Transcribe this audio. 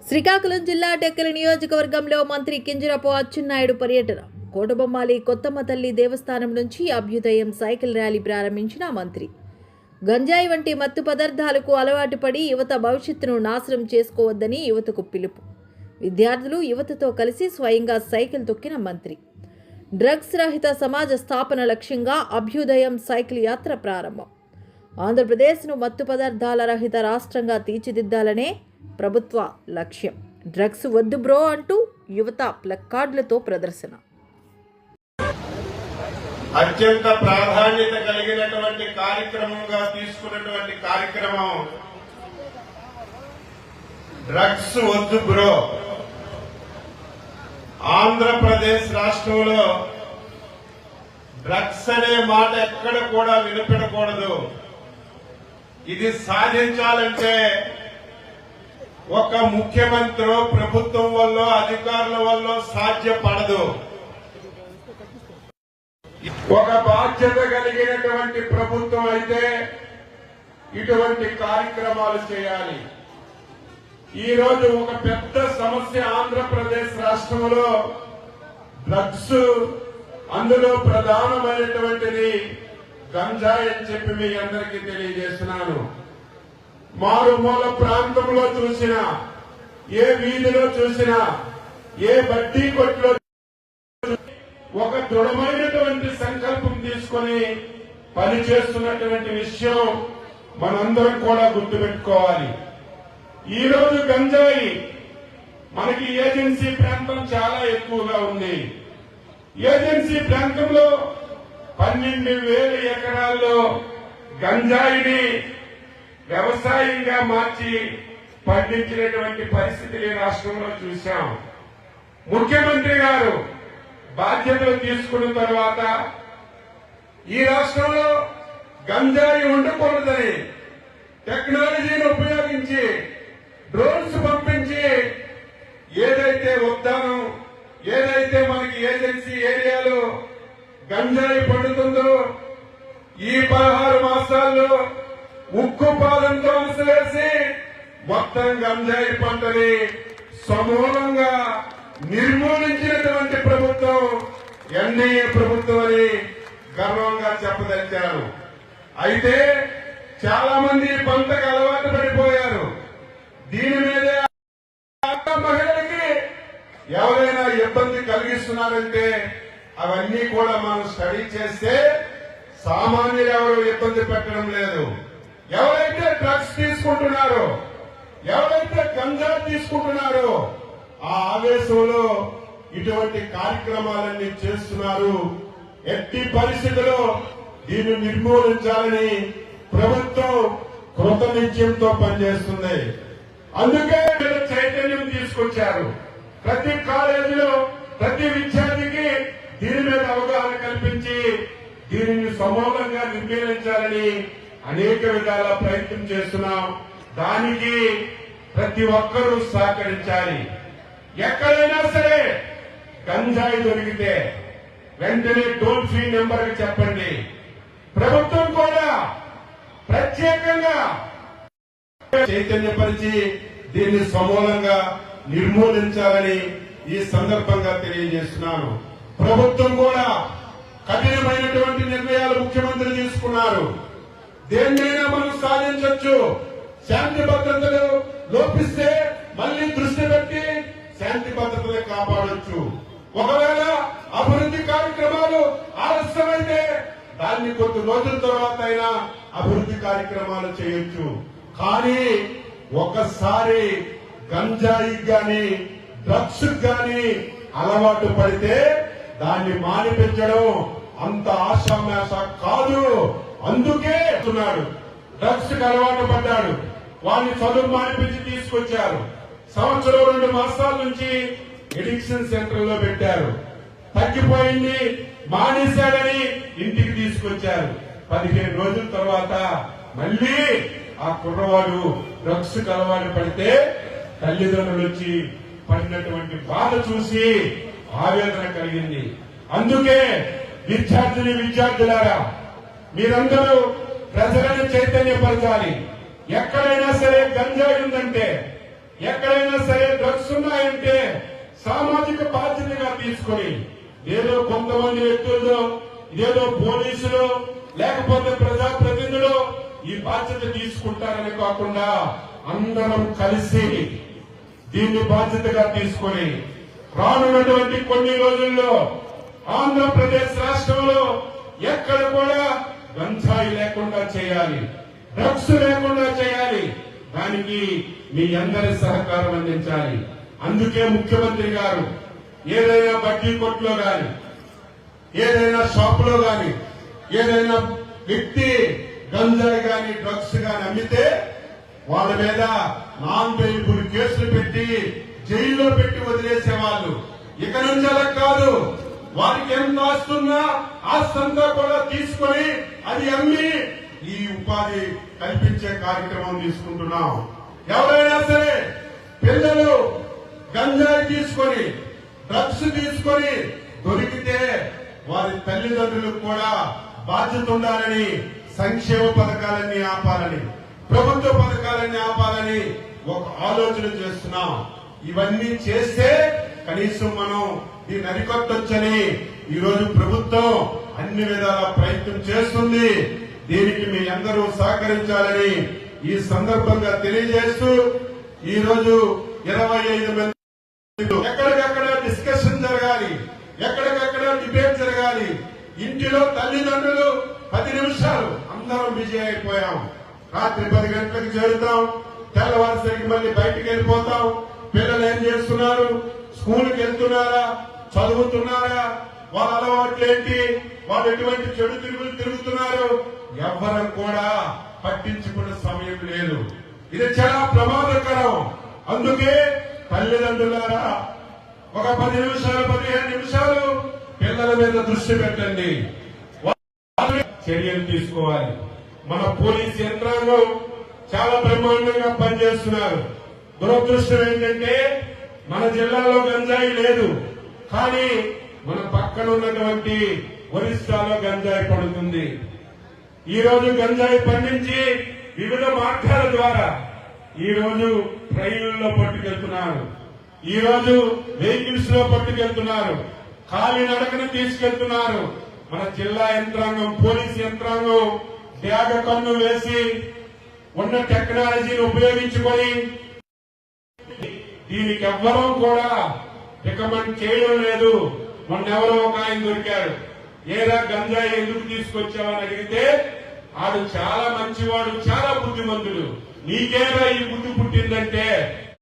శ్రీకాకుళం జిల్లా టెక్కలి నియోజకవర్గంలో మంత్రి కింజరాపు అచ్చెన్నాయుడు పర్యటన. కోటబొమ్మాలి కొత్తమ్మ తల్లి దేవస్థానం నుంచి అభ్యుదయం సైకిల్ ర్యాలీ ప్రారంభించిన మంత్రి. గంజాయి వంటి మత్తు పదార్థాలకు అలవాటు పడి యువత భవిష్యత్తును నాశనం చేసుకోవద్దని యువతకు పిలుపు. విద్యార్థులు యువతతో కలిసి స్వయంగా సైకిల్ తొక్కిన మంత్రి. డ్రగ్స్ రహిత సమాజ స్థాపన లక్ష్యంగా అభ్యుదయం సైకిల్ యాత్ర ప్రారంభం. ఆంధ్రప్రదేశ్ను మత్తు పదార్థాల రహిత రాష్ట్రంగా తీర్చిదిద్దాలనే ప్రభుత్వ లక్ష్యం. డ్రగ్స్ వద్దు బ్రో అంటూ యువత ప్లకార్డులతో ప్రదర్శన. అత్యంత ప్రాధాన్యత కలిగినటువంటి కార్యక్రమంగా తీసుకున్నటువంటి కార్యక్రమం డ్రగ్స్ వద్దు బ్రో. ఆంధ్రప్రదేశ్ రాష్ట్రంలో డ్రగ్స్ అనే మాట ఎక్కడ కూడా వినపడకూడదు. ఇది సాధించాలంటే ఒక ముఖ్యమంత్రి ప్రభుత్వం వల్ల అధికారుల వల్ల సాధ్యపడదు. ఒక బాధ్యత కలిగినటువంటి ప్రభుత్వం అయితే ఇటువంటి కార్యక్రమాలు చేయాలి. ఈ రోజు ఒక పెద్ద సమస్య ఆంధ్రప్రదేశ్ రాష్ట్రంలో డ్రగ్స్, అందులో ప్రధానమైనటువంటిది గంజాయి అని చెప్పి మీ అందరికీ తెలియజేస్తున్నాను. మారుమూల ప్రాంతంలో చూసినా, ఏ వీధిలో చూసినా, ఏ బడ్డీ కొట్లో ఒక దృఢమైనటువంటి సంకల్పం తీసుకుని పనిచేస్తున్నటువంటి విషయం మనందరం కూడా గుర్తుపెట్టుకోవాలి. ఈ రోజు గంజాయి మనకి ఏజెన్సీ ప్రాంతం చాలా ఎక్కువగా ఉంది. ఏజెన్సీ ప్రాంతంలో 12,000 ఎకరాల్లో గంజాయిని వ్యవసాయంగా మార్చి పండించినటువంటి పరిస్థితిని రాష్ట్రంలో చూశాం. ముఖ్యమంత్రి గారు బాధ్యతలు తీసుకున్న తర్వాత ఈ రాష్ట్రంలో గంజాయి ఉండకూడదని టెక్నాలజీని ఉపయోగించి డ్రోన్స్ పంపించి ఏదైతే ఉద్దానం, ఏదైతే మనకి ఏజెన్సీ ఏరియాలో గంజాయి పండుతుందో ఈ 16 మాసాల్లో ఉక్కు పాదంతో అలసివేసి మొత్తం గంజాయి పంటని సమూలంగా నిర్మూలించినటువంటి ప్రభుత్వం ఎన్డీఏ ప్రభుత్వం అని గర్వంగా చెప్పదలిచారు. అయితే చాలా మంది పంటకు అలవాటు పడిపోయారు. దీని మీదే మహిళలకి ఎవరైనా ఇబ్బంది కలిగిస్తున్నారంటే అవన్నీ కూడా మనం స్టడీ చేస్తే సామాన్యులు ఎవరు ఇబ్బంది పెట్టడం లేదు. ఎవరైతే డ్రగ్స్ తీసుకుంటున్నారో, ఎవరైతే గంజా తీసుకుంటున్నారో ఆ ఆవేశంలో ఇటువంటి కార్యక్రమాలన్నీ చేస్తున్నారు. ఎట్టి పరిస్థితుల్లో దీన్ని నిర్మూలించాలని ప్రభుత్వం కృతనిశ్చయంతో పనిచేస్తుంది. అందుకే చైతన్యం తీసుకొచ్చారు. ప్రతి కాలేజీలో ప్రతి విద్యార్థికి దీని మీద అవగాహన కల్పించి దీనిని సమూలంగా నిర్మూలించాలని అనేక విధాల ప్రయత్నం చేస్తున్నాం. దానికి ప్రతి ఒక్కరూ సహకరించాలి. ఎక్కడైనా సరే గంజాయి దొరికితే వెంటనే టోల్ ఫ్రీ నెంబర్ చెప్పండి. ప్రభుత్వం కూడా ప్రత్యేకంగా చైతన్యపరిచి దీన్ని సమూలంగా నిర్మూలించాలని ఈ సందర్భంగా తెలియజేస్తున్నాను. ప్రభుత్వం కూడా కఠినమైనటువంటి నిర్ణయాలు ముఖ్యమంత్రి తీసుకున్నారు. దేన్నైనా మనం సాధించవచ్చు. శాంతి భద్రతలు లోపిస్తే మళ్లీ దృష్టి పెట్టి శాంతి భద్రతలు కాపాడొచ్చు. ఒకవేళ అభివృద్ధి కార్యక్రమాలు ఆలస్యమైతే దాన్ని కొద్ది రోజుల తర్వాత అయినా అభివృద్ధి కార్యక్రమాలు చేయొచ్చు. కానీ ఒకసారి గంజాయి గాని డ్రగ్స్ గాని అలవాటు పడితే దాన్ని మానిపించడం అంత ఆశామాష కాదు. అందుకే డ్రగ్స్ కి అలవాటు పడ్డాడు. వాడిని చదువు మానిపించి తీసుకొచ్చారు. సంవత్సరం 2 మాసాల నుంచి ఎడిక్షన్ సెంటర్ లో పెట్టారు. తగ్గిపోయింది, మానేశాడని ఇంటికి తీసుకొచ్చారు. 15 రోజుల తర్వాత మళ్లీ ఆ కుర్రవాడు డ్రగ్స్ కి అలవాటు పడితే తల్లిదండ్రులు వచ్చి పడినటువంటి బాధ చూసి ఆవేదన కలిగింది. అందుకే విద్యార్థులారా మీరందరూ ప్రజలను చైతన్యపరచాలి. ఎక్కడైనా సరే గంజాయి ఉందంటే ఎక్కడైనా సరే డ్రగ్స్ ఉన్నాయంటే సామాజిక బాధ్యతగా తీసుకొని ఏదో కొంతమంది వ్యక్తులు ఏదో పోలీసులు లేకపోతే ప్రజాప్రతినిధులు ఈ బాధ్యత తీసుకుంటారని కాకుండా అందరం కలిసి దీన్ని బాధ్యతగా తీసుకొని రానున్నటువంటి కొన్ని రోజుల్లో ఆంధ్రప్రదేశ్ రాష్ట్రంలో ఎక్కడ కూడా గంజాయి లేకుండా చేయాలి, డ్రగ్స్ లేకుండా చేయాలి. దానికి మీ అందరి సహకారం అందించాలి. అందుకే ముఖ్యమంత్రి గారు ఏదైనా బడ్డీ కొట్లో గాని, ఏదైనా షాపులో గాని, ఏదైనా వ్యక్తి గంజాయి గాని డ్రగ్స్ గాని అమ్మితే వాళ్ళ మీద నాన్ బెయిలబుల్ కేసులు పెట్టి జైల్లో పెట్టి వదిలేసేవాళ్ళు. ఇక నుంచి అలా కాదు. వారికి ఎంత ఆస్తున్నా ఆస్తంతా కూడా తీసుకొని అది అమ్మి ఈ ఉపాధి కల్పించే కార్యక్రమం తీసుకుంటున్నాం. ఎవరైనా సరే పిల్లలు గంజాయి తీసుకొని డ్రగ్స్ తీసుకొని దొరికితే వారి తల్లిదండ్రులకు కూడా బాధ్యత ఉండాలని, సంక్షేమ పథకాలన్నీ ఆపాలని, ప్రభుత్వ పథకాలన్నీ ఆపాలని ఒక ఆలోచన చేస్తున్నాం. ఇవన్నీ చేస్తే కనీసం మనం దీన్ని అరికట్టొచ్చని ఈరోజు ప్రభుత్వం అన్ని విధాల ప్రయత్నం చేస్తుంది. దీనికి మీ అందరూ సహకరించాలని ఈ సందర్భంగా తెలియజేస్తూ ఈరోజు 25 మంది ఎక్కడికక్కడ డిస్కషన్ జరగాలి, ఎక్కడికక్కడ డిబేట్ జరగాలి. ఇంటిలో తల్లిదండ్రులు 10 నిమిషాలు అందరం బిజీ అయిపోయాం. రాత్రి 10 గంటలకు చేరుతాం, తెల్లవారుసరికి మళ్ళీ బయటికి వెళ్ళిపోతాం. పిల్లలు ఏం చేస్తున్నారు, స్కూల్కి వెళ్తున్నారా, చదువుతున్నారా, వాళ్ళ అలవాట్లేంటి, వాళ్ళు ఎటువంటి చెడు తిరుగులు తిరుగుతున్నారు, ఎవ్వరం కూడా పట్టించుకునే సమయం లేదు. ఇది చాలా ప్రమాదకరం. అందుకే తల్లిదండ్రులారా ఒక 10 నిమిషాలు 15 నిమిషాలు పిల్లల మీద దృష్టి పెట్టండి, చర్యలు తీసుకోవాలి. మన పోలీస్ యంత్రాంగం చాలా బ్రహ్మాండంగా పనిచేస్తున్నారు. దురదృష్టం ఏంటంటే మన జిల్లాలో గంజాయి లేదు, కానీ మన పక్కన ఉన్నటువంటి ఒరిస్సాలో గంజాయి పడుతుంది. ఈ రోజు గంజాయి పండించి వివిధ మార్గాల ద్వారా ఈ రోజు ట్రైన్లలో పట్టుకెళ్తున్నారు, ఈ రోజు వెహికల్స్ లో పట్టుకెళ్తున్నారు, కాలినడకన తీసుకెళ్తున్నారు. మన జిల్లా యంత్రాంగం, పోలీస్ యంత్రాంగం త్యాగ కన్ను వేసి ఉన్న టెక్నాలజీని ఉపయోగించుకొని దీనికి ఎవ్వరూ కూడా రికమెండ్ చేయడం లేదు. మొన్నెవరో ఒక ఆయన దొరికారు, ఏరా గంజాయి ఎందుకు తీసుకొచ్చావని అడిగితే ఆడు చాలా మంచివాడు, చాలా బుద్ధిమంతుడు, నీకేరా ఈ బుద్ధి పుట్టింది